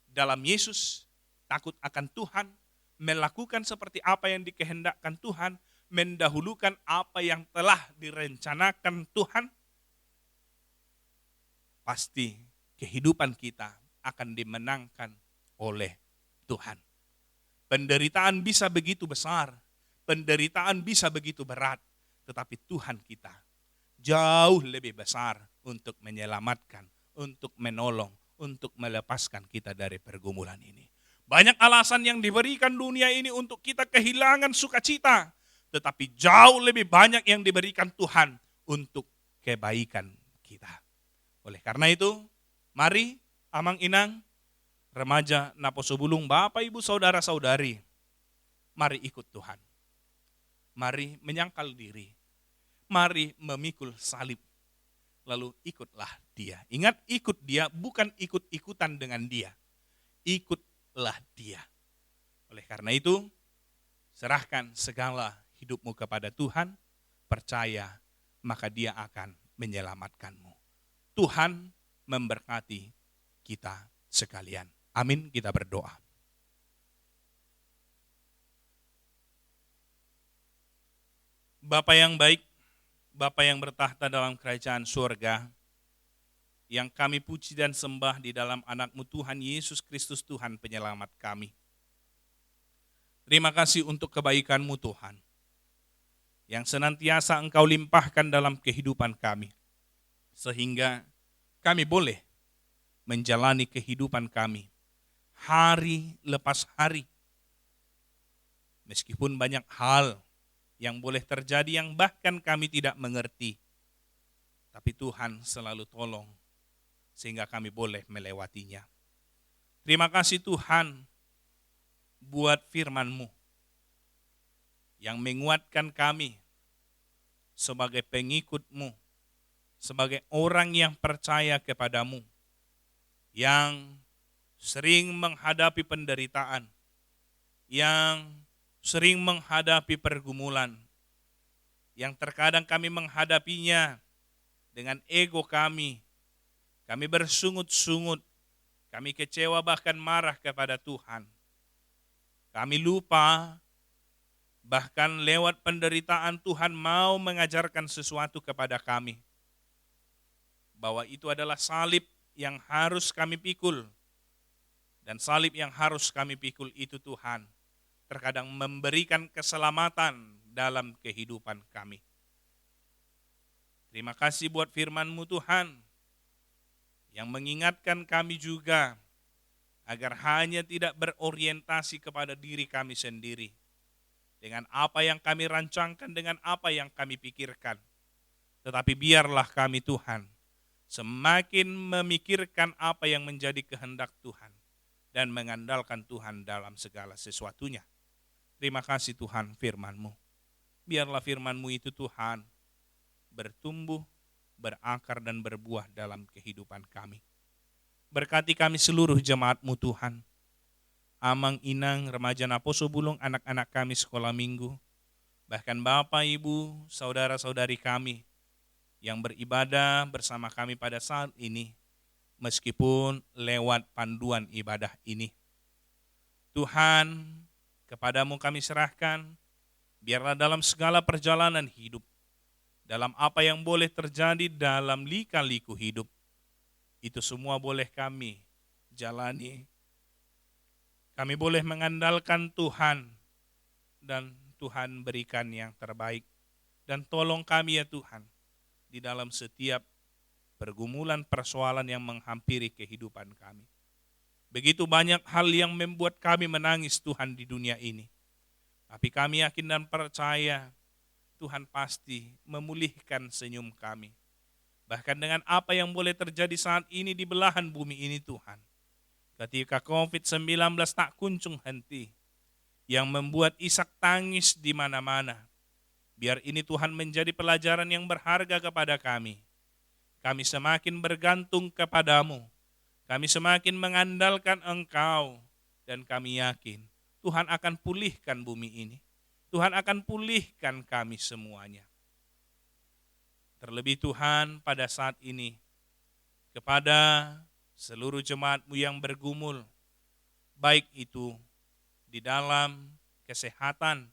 dalam Yesus, takut akan Tuhan, melakukan seperti apa yang dikehendakkan Tuhan, mendahulukan apa yang telah direncanakan Tuhan. Pasti kehidupan kita akan dimenangkan oleh Tuhan. Penderitaan bisa begitu besar, penderitaan bisa begitu berat, tetapi Tuhan kita jauh lebih besar untuk menyelamatkan, untuk menolong, untuk melepaskan kita dari pergumulan ini. Banyak alasan yang diberikan dunia ini untuk kita kehilangan sukacita, tetapi jauh lebih banyak yang diberikan Tuhan untuk kebaikan kita. Oleh karena itu, mari Amang Inang, remaja Naposo Bulung, Bapak Ibu Saudara-saudari, mari ikut Tuhan. Mari menyangkal diri, mari memikul salib, lalu ikutlah Dia. Ingat, ikut Dia bukan ikut-ikutan dengan Dia, ikutlah Dia. Oleh karena itu, serahkan segala hidupmu kepada Tuhan, percaya maka Dia akan menyelamatkanmu. Tuhan memberkati kita sekalian. Amin, kita berdoa. Bapa yang baik, Bapa yang bertahta dalam kerajaan surga, yang kami puji dan sembah di dalam anak-Mu Tuhan Yesus Kristus, Tuhan penyelamat kami. Terima kasih untuk kebaikan-Mu Tuhan, yang senantiasa Engkau limpahkan dalam kehidupan kami, sehingga kami boleh menjalani kehidupan kami hari lepas hari. Meskipun banyak hal yang boleh terjadi yang bahkan kami tidak mengerti, tapi Tuhan selalu tolong sehingga kami boleh melewatinya. Terima kasih Tuhan buat firman-Mu yang menguatkan kami sebagai pengikut-Mu, sebagai orang yang percaya kepadamu, yang sering menghadapi penderitaan, yang sering menghadapi pergumulan, yang terkadang kami menghadapinya dengan ego kami bersungut-sungut, kami kecewa bahkan marah kepada Tuhan. Kami lupa bahkan lewat penderitaan Tuhan mau mengajarkan sesuatu kepada kami, bahwa itu adalah salib yang harus kami pikul. Dan salib yang harus kami pikul itu Tuhan terkadang memberikan keselamatan dalam kehidupan kami. Terima kasih buat firman-Mu Tuhan, yang mengingatkan kami juga agar hanya tidak berorientasi kepada diri kami sendiri, dengan apa yang kami rancangkan, dengan apa yang kami pikirkan. Tetapi biarlah kami Tuhan semakin memikirkan apa yang menjadi kehendak Tuhan dan mengandalkan Tuhan dalam segala sesuatunya. Terima kasih Tuhan firman-Mu. Biarlah firman-Mu itu Tuhan bertumbuh, berakar dan berbuah dalam kehidupan kami. Berkati kami seluruh jemaat-Mu Tuhan. Amang Inang, remaja Naposo Bulung, anak-anak kami sekolah minggu, bahkan Bapak, Ibu, saudara-saudari kami yang beribadah bersama kami pada saat ini, meskipun lewat panduan ibadah ini. Tuhan, kepadamu kami serahkan, biarlah dalam segala perjalanan hidup, dalam apa yang boleh terjadi dalam lika-liku hidup, itu semua boleh kami jalani. Kami boleh mengandalkan Tuhan, dan Tuhan berikan yang terbaik. Dan tolong kami ya Tuhan, di dalam setiap pergumulan persoalan yang menghampiri kehidupan kami. Begitu banyak hal yang membuat kami menangis Tuhan di dunia ini. Tapi kami yakin dan percaya Tuhan pasti memulihkan senyum kami. Bahkan dengan apa yang boleh terjadi saat ini di belahan bumi ini Tuhan. Ketika COVID-19 tak kunjung henti, yang membuat isak tangis di mana-mana. Biar ini Tuhan menjadi pelajaran yang berharga kepada kami. Kami semakin bergantung kepadamu Kami semakin mengandalkan Engkau dan kami yakin Tuhan akan pulihkan bumi ini. Tuhan akan pulihkan kami semuanya. Terlebih Tuhan pada saat ini kepada seluruh jemaat-Mu yang bergumul, baik itu di dalam kesehatan,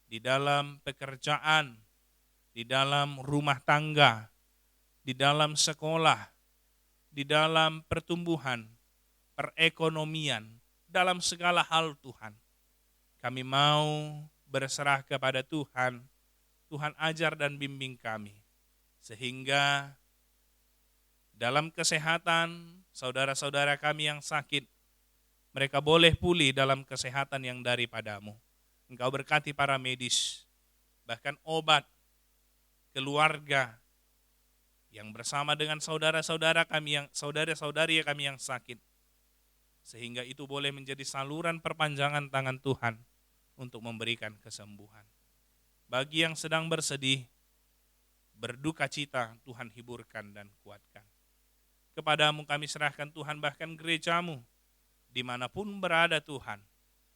di dalam pekerjaan, di dalam rumah tangga, di dalam sekolah, di dalam pertumbuhan, perekonomian, dalam segala hal Tuhan. Kami mau berserah kepada Tuhan. Tuhan ajar dan bimbing kami. Sehingga dalam kesehatan, saudara-saudara kami yang sakit, mereka boleh pulih dalam kesehatan yang daripadamu. Engkau berkati para medis, bahkan obat, keluarga, yang bersama dengan saudara-saudara kami yang saudara-saudari kami yang sakit, sehingga itu boleh menjadi saluran perpanjangan tangan Tuhan untuk memberikan kesembuhan. Bagi yang sedang bersedih, berduka cita, Tuhan hiburkan dan kuatkan. Kepadamu kami serahkan Tuhan, bahkan gerejamu, dimanapun berada Tuhan,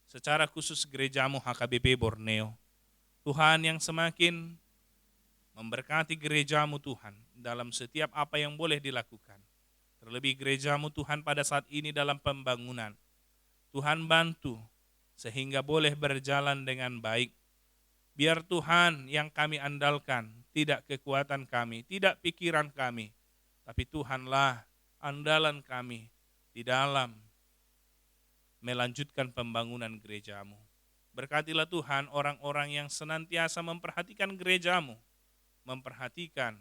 secara khusus gerejamu HKBP Borneo. Tuhan yang semakin memberkati gerejamu Tuhan, dalam setiap apa yang boleh dilakukan. Terlebih gerejamu Tuhan pada saat ini dalam pembangunan. Tuhan bantu, sehingga boleh berjalan dengan baik. Biar Tuhan yang kami andalkan, tidak kekuatan kami, tidak pikiran kami, tapi Tuhanlah andalan kami di dalam melanjutkan pembangunan gerejamu. Berkatilah Tuhan orang-orang yang senantiasa memperhatikan gerejamu, memperhatikan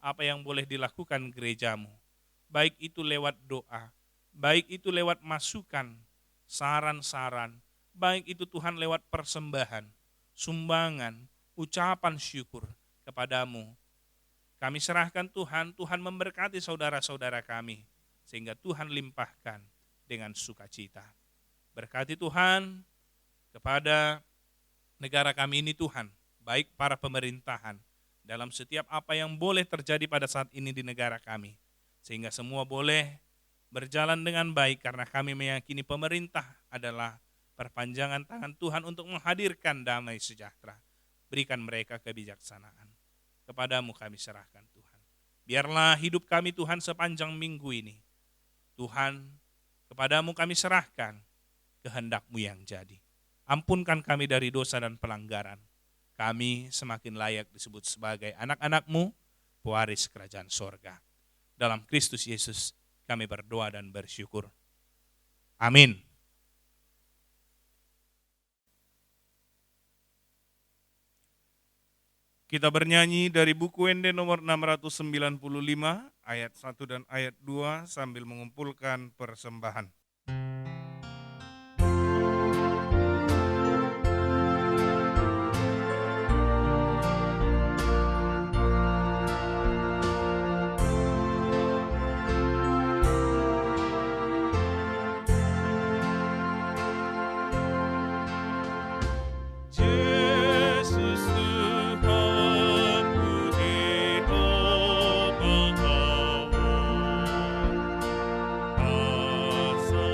apa yang boleh dilakukan gerejamu, baik itu lewat doa, baik itu lewat masukan, saran-saran, baik itu Tuhan lewat persembahan, sumbangan, ucapan syukur kepadamu. Kami serahkan Tuhan, Tuhan memberkati saudara-saudara kami, sehingga Tuhan limpahkan dengan sukacita. Berkati Tuhan kepada negara kami ini Tuhan, baik para pemerintahan, dalam setiap apa yang boleh terjadi pada saat ini di negara kami, sehingga semua boleh berjalan dengan baik, karena kami meyakini pemerintah adalah perpanjangan tangan Tuhan untuk menghadirkan damai sejahtera. Berikan mereka kebijaksanaan. Kepadamu kami serahkan Tuhan. Biarlah hidup kami Tuhan sepanjang minggu ini, Tuhan, kepadamu kami serahkan kehendak-Mu yang jadi. Ampunkan kami dari dosa dan pelanggaran. Kami semakin layak disebut sebagai anak-anak-Mu, pewaris kerajaan sorga. Dalam Kristus Yesus kami berdoa dan bersyukur. Amin. Kita bernyanyi dari buku Wende nomor 695 ayat 1 dan ayat 2 sambil mengumpulkan persembahan. Asa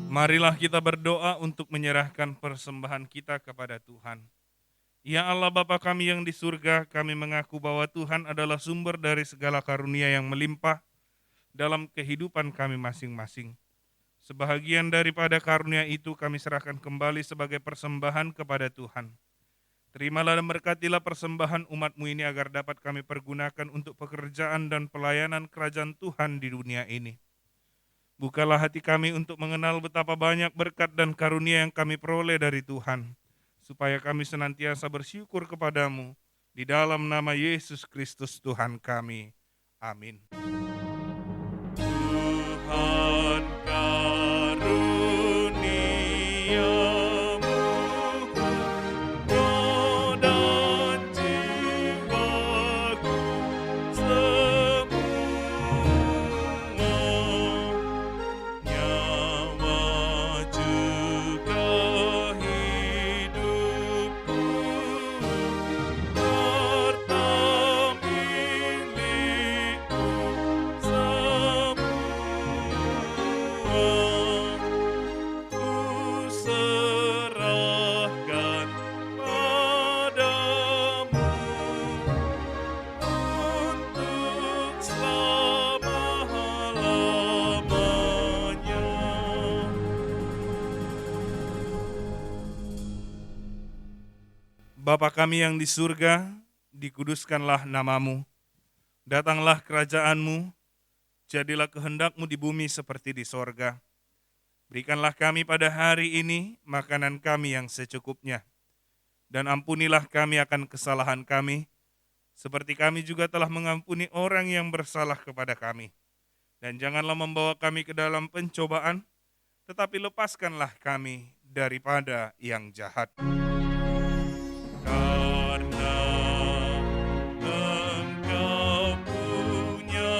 Marilah kita berdoa untuk menyerahkan persembahan kita kepada Tuhan. Ya Allah Bapa kami yang di surga, kami mengaku bahwa Tuhan adalah sumber dari segala karunia yang melimpah dalam kehidupan kami masing-masing. Sebahagian daripada karunia itu kami serahkan kembali sebagai persembahan kepada Tuhan. Terimalah dan berkatilah persembahan umat-Mu ini agar dapat kami pergunakan untuk pekerjaan dan pelayanan kerajaan Tuhan di dunia ini. Bukalah hati kami untuk mengenal betapa banyak berkat dan karunia yang kami peroleh dari Tuhan, supaya kami senantiasa bersyukur kepadamu, di dalam nama Yesus Kristus Tuhan kami. Amin. Tuhan karuniamu, roh dan jiwaku semua, nyawa juga hidupku, harta milikku semua, ku serahkan padamu untuk selama-lamanya. Bapa kami yang di surga, dikuduskanlah namamu. Datanglah kerajaan-Mu, jadilah kehendak-Mu di bumi seperti di sorga. Berikanlah kami pada hari ini makanan kami yang secukupnya. Dan ampunilah kami akan kesalahan kami, seperti kami juga telah mengampuni orang yang bersalah kepada kami. Dan janganlah membawa kami ke dalam pencobaan, tetapi lepaskanlah kami daripada yang jahat. Karena Engkau punya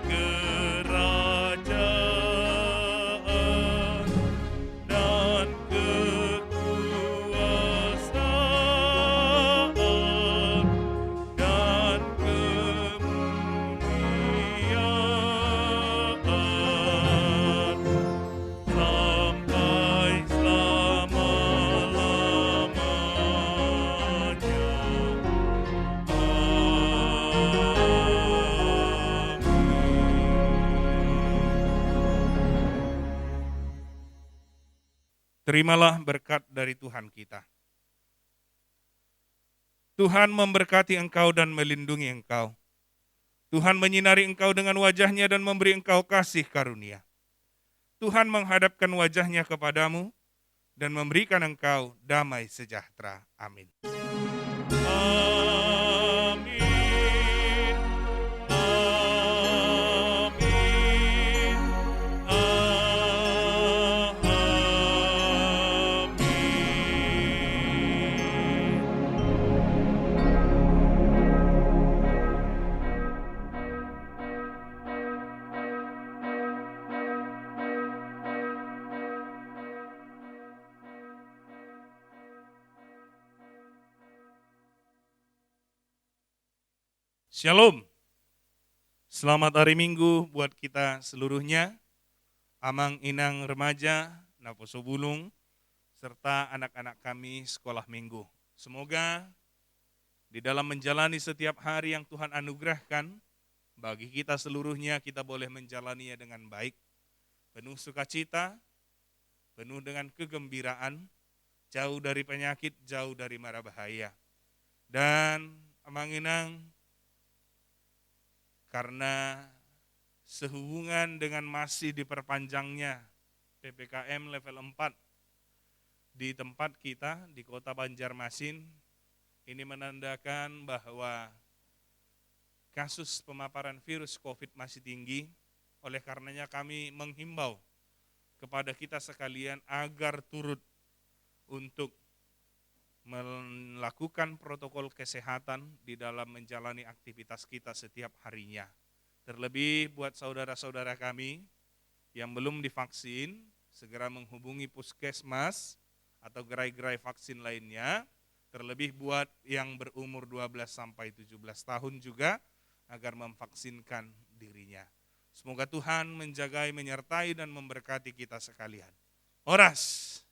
kerajaan dan kekuasaan dan kemuliaan sampai selama-lamanya. Terimalah berkat dari Tuhan kita. Tuhan memberkati engkau dan melindungi engkau. Tuhan menyinari engkau dengan wajah-Nya dan memberi engkau kasih karunia. Tuhan menghadapkan wajah-Nya kepadamu dan memberikan engkau damai sejahtera. Amin. Amin. Amin. Shalom. Selamat hari Minggu buat kita seluruhnya, amang inang remaja, Naposo Bulung, serta anak-anak kami sekolah minggu. Semoga di dalam menjalani setiap hari yang Tuhan anugerahkan, bagi kita seluruhnya kita boleh menjalaninya dengan baik, penuh sukacita, penuh dengan kegembiraan, jauh dari penyakit, jauh dari mara bahaya. Dan amang inang, karena sehubungan dengan masih diperpanjangnya PPKM level 4 di tempat kita di kota Banjarmasin, ini menandakan bahwa kasus pemaparan virus COVID masih tinggi. Oleh karenanya kami menghimbau kepada kita sekalian agar turut untuk melakukan protokol kesehatan di dalam menjalani aktivitas kita setiap harinya. Terlebih buat saudara-saudara kami yang belum divaksin, segera menghubungi puskesmas atau gerai-gerai vaksin lainnya. Terlebih buat yang berumur 12 sampai 17 tahun juga agar memvaksinkan dirinya. Semoga Tuhan menjagai, menyertai dan memberkati kita sekalian. Oras.